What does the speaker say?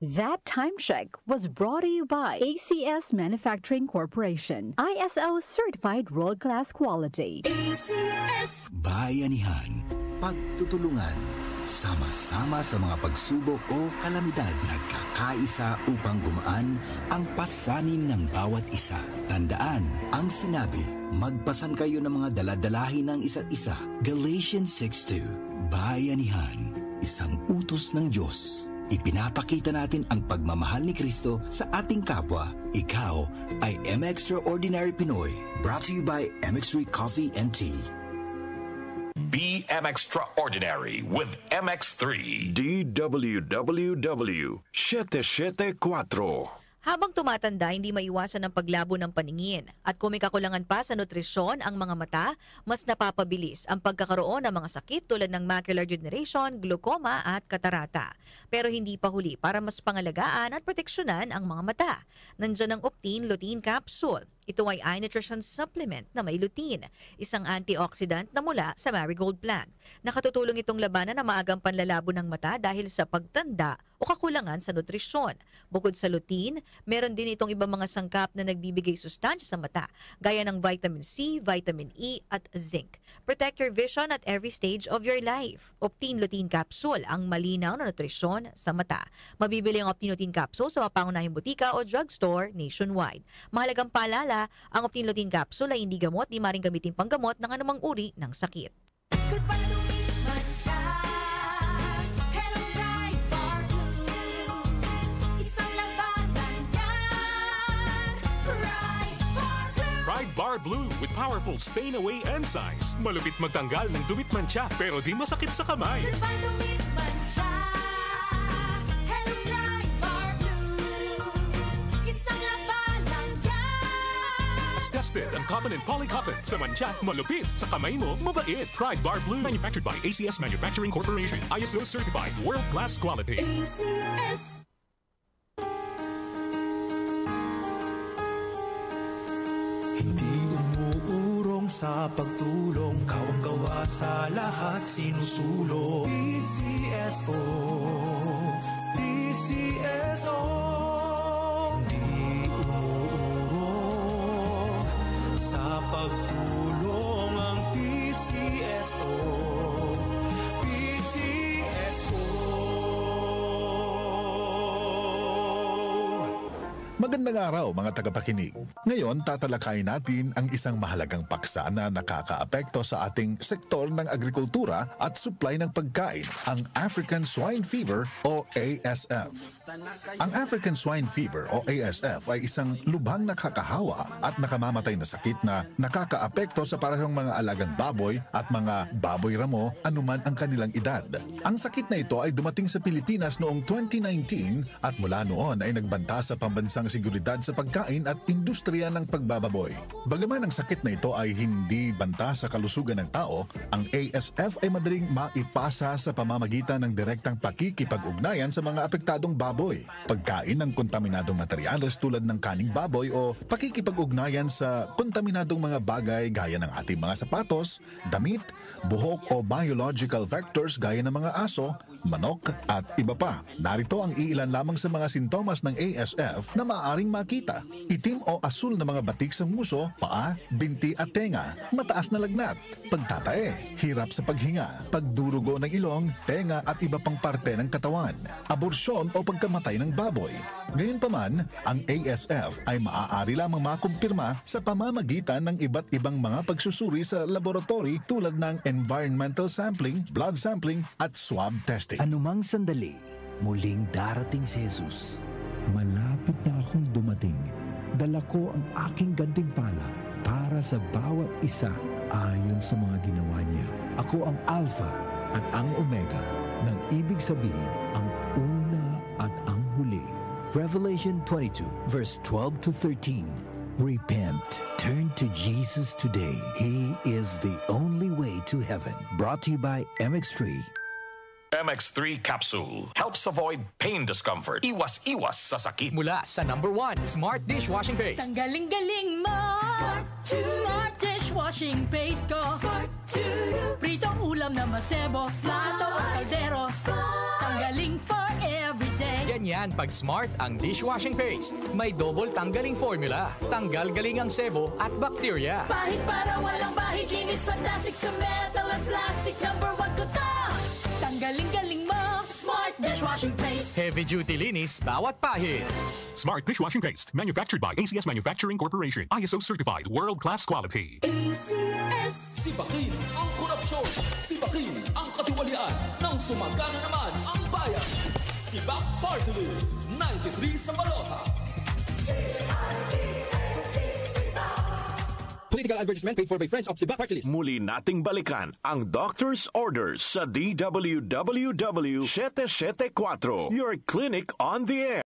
That time check was brought to you by ACS Manufacturing Corporation, ISO certified world-class quality. ACS Bayanihan, pagtutulungan, sama-sama sa mga pagsubok o kalamidad, nagkakaisa upang gumaan ang pasanin ng bawat isa. Tandaan ang sinabi, magpasan kayo ng mga daladalahin ng isa't isa. Galatians 6:2. Bayanihan, isang utos ng Diyos. Ipinapakita natin ang pagmamahal ni Kristo sa ating kapwa. Ikaw ay M-Extraordinary Pinoy. Brought to you by MX3 Coffee and Tea. Be M-Extraordinary with MX3. DWWW 774. Habang tumatanda, hindi maiwasan ang paglabo ng paningin. At kung may kakulangan pa sa nutrisyon ang mga mata, mas napapabilis ang pagkakaroon ng mga sakit tulad ng macular degeneration, glaucoma at katarata. Pero hindi pa huli para mas pangalagaan at proteksyonan ang mga mata. Nandiyan ang Optine Lutein Capsule. Ito ay eye nutrition supplement na may lutein, isang antioxidant na mula sa marigold plant. Nakatutulong itong labanan ang maagang panlalabo ng mata dahil sa pagtanda o kakulangan sa nutrisyon. Bukod sa lutein, meron din itong ibang mga sangkap na nagbibigay sustansya sa mata, gaya ng vitamin C, vitamin E at zinc. Protect your vision at every stage of your life. Optine Lutein Capsule, ang malinaw na nutrisyon sa mata. Mabibili ang Optine Lutein Capsule sa mapangunahing butika o drugstore nationwide. Mahalagang paalala, ang Optine Lutein Capsule ay hindi gamot, di maring gamitin panggamot ng anumang uri ng sakit. Goodbye to me, Mancha. Hello, Bright Bar Blue. Isang labanan yan. Bright Bar Blue. Pride Bar Blue with powerful stain-away enzymes. Malupit magtanggal ng dumit mancha pero di masakit sa kamay. Goodbye to me, Mancha. Hello, Bright Bar Blue. Isang labanan yan. As tested ang cotton and polycotton. Sa mancha, malupit. Sa kamay mo, mabait. Pride Bar Blue. Manufactured by ACS Manufacturing Corporation. ISO certified world-class quality. ACS. Hindi umuurong sa pagtulong, kawang-gawa sa lahat sinusulong. PCSO, PCSO. Hindi umuurong sa pagtulong ang PCSO, PCSO. Magandang araw mga tagapakinig. Ngayon tatalakayin natin ang isang mahalagang paksa na nakakaapekto sa ating sektor ng agrikultura at supply ng pagkain, ang African Swine Fever o ASF. Ang African Swine Fever o ASF ay isang lubhang nakakahawa at nakamamatay na sakit na nakakaapekto sa parehong mga alagang baboy at mga baboy ramo anuman ang kanilang edad. Ang sakit na ito ay dumating sa Pilipinas noong 2019 at mula noon ay nagbanta sa pambansang seguridad sa pagkain at industriya ng pagbababoy. Bagaman ang sakit na ito ay hindi banta sa kalusugan ng tao, ang ASF ay madaling maipasa sa pamamagitan ng direktang pakikipag-ugnayan sa mga apektadong baboy, pagkain ng kontaminadong materyales tulad ng kaning baboy o pakikipag-ugnayan sa kontaminadong mga bagay gaya ng ating mga sapatos, damit, buhok o biological vectors gaya ng mga aso, manok at iba pa. Narito ang iilan lamang sa mga sintomas ng ASF na maaaring makita. Itim o asul na mga batik sa nguso, paa, binti at tenga, mataas na lagnat, pagtatae, hirap sa paghinga, pagdurugo ng ilong, tenga at iba pang parte ng katawan, aborsyon o pagkamatay ng baboy. Gayunpaman, ang ASF ay maaari lamang makumpirma sa pamamagitan ng iba't ibang mga pagsusuri sa laboratory tulad ng environmental sampling, blood sampling at swab testing. Anumang sandali, muling darating si Jesus. Malapit na akong dumating. Dala ko ang aking gantimpala para sa bawat isa ayon sa mga ginawa niya. Ako ang Alpha at ang Omega, nang ibig sabihin ang una at ang huli. Revelation 22 verse 12 to 13. Repent. Turn to Jesus today. He is the only way to heaven. Brought to you by MX3. MX3 Capsule helps avoid pain discomfort. Iwas-iwas sa sakit. Mula sa #1 Smart Dishwashing Paste. Ang galing-galing mo. Smart Dishwashing Paste ko. Pritong ulam na masebo. Plato o kaldero. Ang galing for everyday. Ganyan pag Smart ang dishwashing paste. May double tanggaling formula. Tanggal galing ang sebo at bacteria. Bahid para walang bahid, linis fantastic sa metal at plastic. Number 1 ko to. Tanggaling-galing mo, Smart Dishwashing Paste. Heavy duty linis bawat pahid. Smart dishwashing paste. Manufactured by ACS Manufacturing Corporation. ISO certified. World-class quality. ACS. Sibakin ang korupsyon. Sibakin ang katiwalian. Nang sumagana naman ang bayan. Sibak Party List. 93 sa balota. Political advertisement paid for by Friends of Sibak Party List. Muli nating balikan ang Doctor's Orders sa DWWW 774, your clinic on the air.